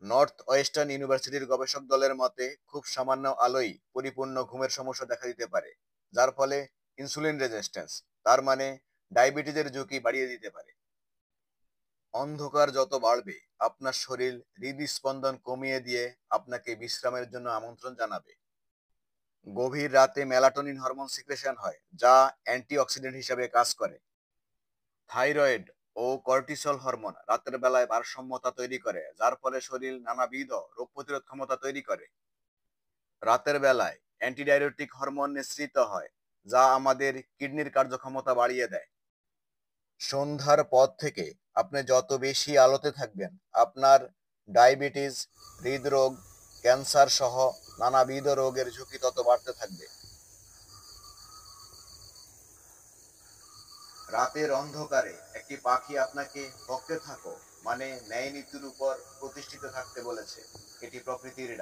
North western ইউনিভার্সিটির গবেষক দলের মতে খুব সামান্য আলোই পরিপূর্ণ ঘুমের সমস্যা দেখা দিতে পারে, যার ফলে ইনসুলিন রেজিস্ট্যান্স, তার মানে ডায়াবেটিসের ঝুঁকি বাড়িয়ে দিতে পারে। অন্ধকার যত বাড়বে, আপনার শরীর হৃদস্পন্দন কমিয়ে দিয়ে আপনাকে বিশ্রামের জন্য আমন্ত্রণ জানাবে। গভীর রাতে মেলাটোনিন হরমোন সিক্রেশন হয়, যা অ্যান্টিঅক্সিডেন্ট হিসেবে কাজ করে। থাইরয়েড ও কর্টিসল হরমোন রাতের বেলায় ভারসাম্যতা তৈরি করে, যার ফলে শরীর নানাবিধ রোগ প্রতিরোধ ক্ষমতা তৈরি করে। রাতের বেলায় অ্যান্টিডাইরেটিক হরমোন নিঃসৃত হয়, যা আমাদের কিডনির কার্যক্ষমতা বাড়িয়ে দেয়। সন্ধ্যার পর থেকে আপনি যত বেশি আলোতে থাকবেন, আপনার ডায়াবেটিস, হৃদরোগ, ক্যান্সার সহ নানাবিধ রোগের ঝুঁকি তত বাড়তে থাকবে। রাতের অন্ধকারে একটি পাখি আপনাকে বকতে থাকো, মানে ন্যায় নীতির উপর প্রতিষ্ঠিত থাকতে বলেছে। এটি প্রকৃতির ডাক।